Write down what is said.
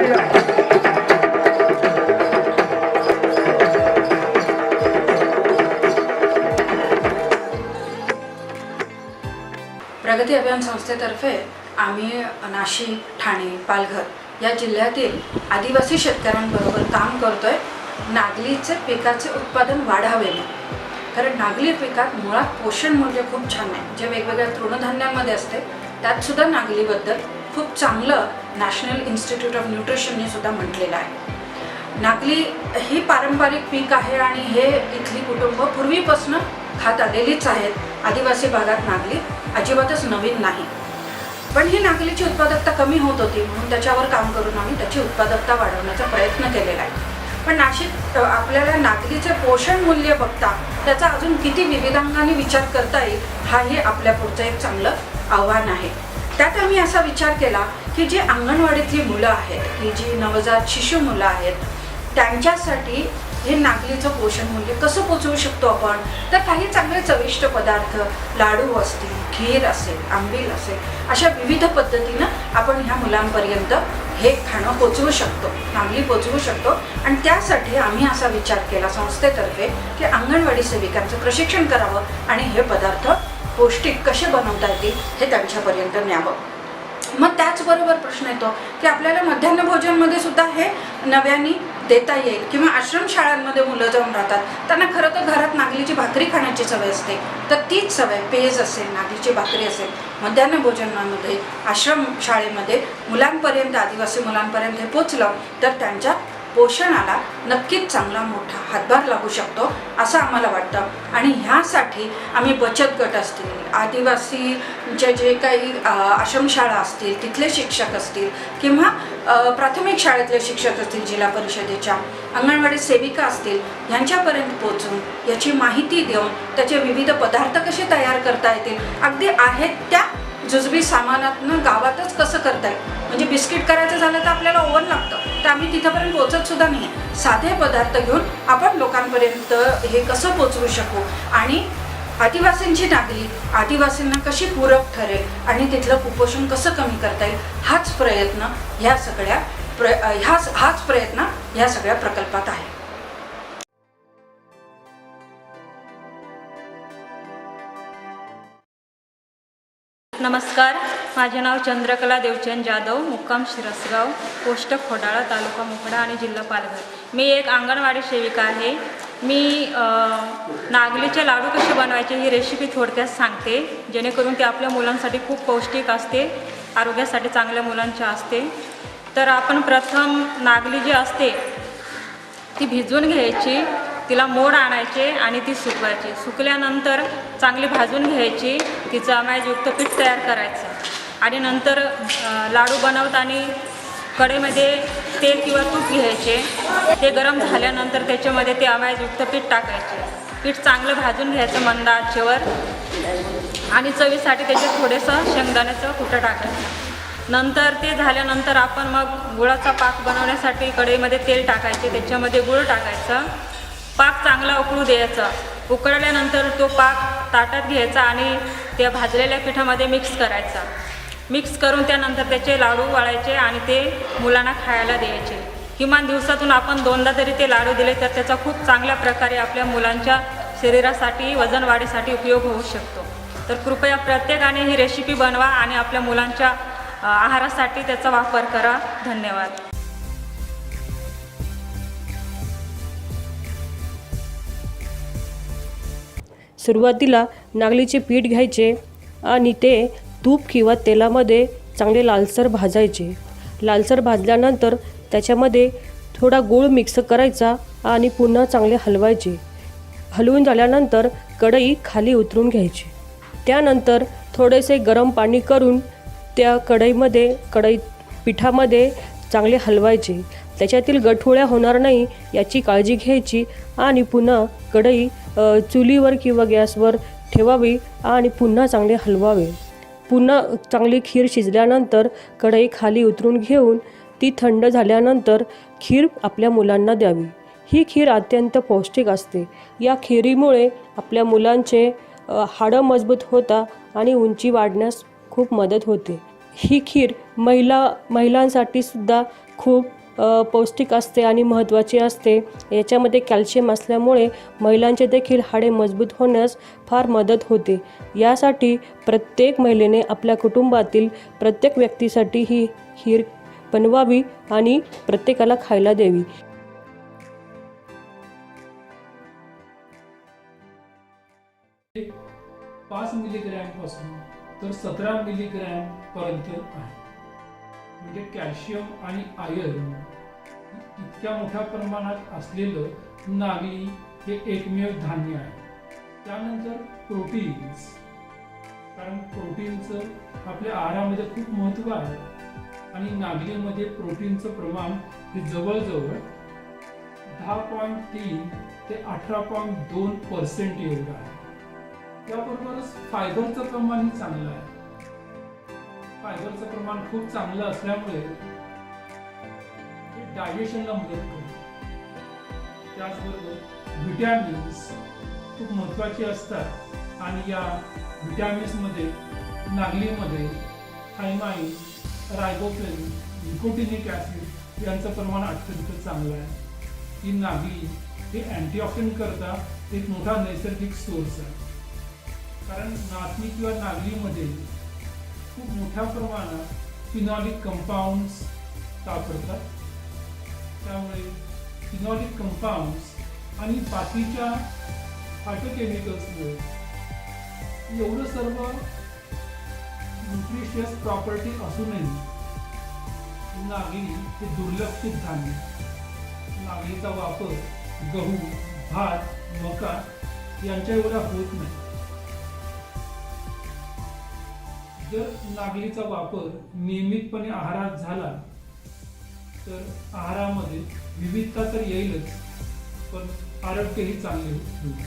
झालेलं आहे। प्रगती अभियान संस्थेतर्फे आम्ही नाशिक, ठाणे, पालघर या जिल्ह्यातील आदिवासी शेतकऱ्यांबरोबर काम करतोय नागलीचे पिकाचे उत्पादन वाढावे। कारण नागली पिकात मुळात पोषण मूल्य खूप छान आहे, जे वेगवेगळ्या तृणधान्यांमध्ये असते त्यात सुद्धा नागलीबद्दल खूप चांगलं नॅशनल इन्स्टिट्यूट ऑफ न्यूट्रिशनने सुद्धा म्हटलेलं आहे। नागली ही पारंपरिक पीक आहे आणि हे इथली कुटुंब पूर्वीपासून खात आलेलीच आहेत। आदिवासी भागात नागली अजिबातच नवीन नाही, पण ही नागलीची उत्पादकता कमी होत होती म्हणून त्याच्यावर काम करून आम्ही त्याची उत्पादकता वाढवण्याचा प्रयत्न केलेला आहे। पण नाशिक आपल्याला नागलीचे पोषण मूल्य बघता त्याचा अजून किती विविधांगाने विचार करता येईल हाही आपल्या पुढचं एक चांगलं आव्हान आहे। त्यात आम्ही असा विचार केला की जी अंगणवाडीतली मुलं आहेत, की जी नवजात शिशु मुलं आहेत, त्यांच्यासाठी हे नागलीचं पोषण मूल्य कसं पोचवू शकतो आपण, तर काही चांगले चविष्ट पदार्थ, लाडू असतील, खीर असेल, आंबील असेल, अशा विविध पद्धतीनं आपण ह्या मुलांपर्यंत हे खाणं पोचवू शकतो, नागली पोचवू शकतो। आणि त्यासाठी आम्ही असा विचार केला संस्थेतर्फे की अंगणवाडी सेविकांचं प्रशिक्षण करावं आणि हे पदार्थ पौष्टिक कसे बनवता येतील हे त्यांच्यापर्यंत न्यावं। मग त्याचबरोबर प्रश्न येतो की आपल्याला मध्यान्ह भोजनमध्ये सुद्धा हे नव्याने देता येईल किंवा आश्रम शाळांमध्ये मुलं जाऊन राहतात, त्यांना खरं तर घरात नागलीची भाकरी खाण्याची सवय असते, तर तीच सवय पेज असेल, नागलीची भाकरी असेल, मध्यान्ह भोजनामध्ये आश्रम शाळेमध्ये मुलांपर्यंत, आदिवासी मुलांपर्यंत हे पोचलं तर त्यांच्या पोषणाला नक्कीच चांगला मोठा हातभार लागू शकतो असं आम्हाला वाटतं। आणि ह्यासाठी आम्ही बचत गट असतील, आदिवासीचे जे काही आश्रमशाळा असतील तिथले शिक्षक असतील किंवा प्राथमिक शाळेतले शिक्षक असतील, जिल्हा परिषदेच्या अंगणवाडी सेविका असतील, यांच्यापर्यंत पोहोचून याची माहिती देऊन त्याचे विविध पदार्थ कसे तयार करता येतील, अगदी आहेत त्या जुजबी सामानातनं गावातच कसं करता येईल। म्हणजे बिस्किट करायचं झालं तर आपल्याला ओव्हन लागतं, तर आम्ही तिथंपर्यंत पोहोचत सुद्धा नाही। साधे पदार्थ घेऊन आपण लोकांपर्यंत हे कसं पोचवू शकू आणि आदिवासींची नागली आदिवासींना कशी पूरक ठरेल आणि तिथलं कुपोषण कसं कमी करता येईल, हाच प्रयत्न ह्या सगळ्या प्रकल्पात आहे। नमस्कार, माझे नाव चंद्रकला देवचंद जाधव, मुक्काम शिरसगाव, पोस्ट खोडाळा, तालुका मोखाडा आणि जिल्हा पालघर। मी एक अंगणवाडी सेविका आहे। मी नागलीचे लाडू कसे बनवायचे ही रेसिपी थोडक्यात सांगते, जेणेकरून ते आपल्या मुलांसाठी खूप पौष्टिक असते, आरोग्यासाठी चांगल्या मुलांच्या असते। तर आपण प्रथम नागली जी असते ती भिजवून घ्यायची, तिला मोड आणायचे आणि ती सुकवायची। सुकल्यानंतर चांगली भाजून घ्यायची, तिचं आमाययुक्त पीठ तयार करायचं आणि नंतर लाडू बनवताना कढईमध्ये तेल किंवा तूप घ्यायचे, ते गरम झाल्यानंतर त्याच्यामध्ये ते आमाययुक्त पीठ टाकायचे। पीठ चांगलं भाजून घ्यायचं मंद आचेवर आणि चवीसाठी त्याच्यात थोडंसं शेंगदाण्याचं कुटं टाकायचं। नंतर ते झाल्यानंतर आपण मग गुळाचा पाक बनवण्यासाठी कढईमध्ये तेल टाकायचे, त्याच्यामध्ये गुळ टाकायचा, पाक चांगला उकळू द्यायचा। उकळल्यानंतर तो पाक ताटात घ्यायचा आणि त्या भाजलेल्या पिठामध्ये मिक्स करायचा। मिक्स करून त्यानंतर त्याचे लाडू वाळायचे आणि ते मुलांना खायला द्यायचे। किमान दिवसातून आपण 2दा तरी ते लाडू दिले तर त्याचा खूप चांगल्या प्रकारे आपल्या मुलांच्या शरीरासाठी, वजन वाढीसाठी उपयोग होऊ शकतो। तर कृपया प्रत्येकाने ही रेसिपी बनवा आणि आपल्या मुलांच्या आहारासाठी त्याचा वापर करा। धन्यवाद। सुरुवातीला नागलीचे पीठ घ्यायचे आणि ते तूप किंवा तेलामध्ये चांगले लालसर भाजायचे। लालसर भाजल्यानंतर त्याच्यामध्ये थोडा गूळ मिक्स करायचा आणि पुन्हा चांगले हलवायचे। हलवून झाल्यानंतर कढई खाली उतरून घ्यायची। त्यानंतर थोडेसे गरम पाणी करून त्या पिठामध्ये चांगले हलवायचे। त्याच्यातील गठुळ्या होणार नाही याची काळजी घ्यायची आणि पुन्हा कढई चुलीवर किंवा गॅसवर ठेवावी आणि पुन्हा चांगले हलवावे। पुन्हा चांगली खीर शिजल्यानंतर कढई खाली उतरून घेऊन ती थंड झाल्यानंतर खीर आपल्या मुलांना द्यावी। ही खीर अत्यंत पौष्टिक असते। या खिरीमुळे आपल्या मुलांचे हाडं मजबूत होतात आणि उंची वाढण्यास खूप मदत होते। ही खीर महिलांसाठी सुद्धा खूप पौष्टिक असते आणि महत्त्वाची असते. याच्यामध्ये कॅल्शियम असल्यामुळे महिलांचे देखील हाडे मजबूत होण्यास फार मदत होते. यासाठी प्रत्येक महिलेने आपल्या कुटुंबातील प्रत्येक व्यक्तीसाठी ही खीर बनवावी आणि प्रत्येकाला खायला द्यावी. 5 मिलीग्रॅम पासून तर 17 मिलीग्रॅम पर्यंत आहे. म्हणजे कॅल्शियम आणि आयर्न इतक्या मोठ्या प्रमाणात असलेलं नागली हे एकमेव धान्य आहे. त्यानंतर प्रोटीन्स, कारण प्रोटीनचं आपल्या आहारामध्ये खूप महत्त्व आहे आणि नागलीमध्ये प्रोटीनचं प्रमाण हे जवळजवळ 10.3 ते 18.2% एवढं आहे. त्याबरोबरच फायबरचं प्रमाणही चांगलं आहे. फायबरचं प्रमाण खूप चांगलं असल्यामुळे हे डायजेशनला मदत करते. त्याचबरोबर व्हिटॅमिन्स खूप महत्त्वाचे असतात आणि या व्हिटॅमिन्समध्ये नागलीमध्ये थायमाइन, रायबोफ्लेविन, निकोटिनिक ॲसिड यांचं प्रमाण अत्यंत चांगलं आहे. ही नागली हे अँटीऑक्सिडंट करता एक मोठा नैसर्गिक सोर्स आहे. कारण नाचणी किंवा नागलीमध्ये खूप मोठ्या प्रमाणात फिनॉलिक कंपाऊंड्स सापडतात. त्यामुळे फिनॉलिक कंपाऊंड्स आणि बाकीच्या फायटोकेमिकल्समुळे एवढं सर्व न्यूट्रिशियस प्रॉपर्टी असूनही नागली हे दुर्लक्षित धान्य. नागलीचा वापर गहू, भात, मका यांच्या एवढा होत नाही. जर नागलीचा वापर नियमितपणे आहारात झाला तर आहारामध्ये विविधता तर येईलच, पण आरोग्यही चांगले होईल.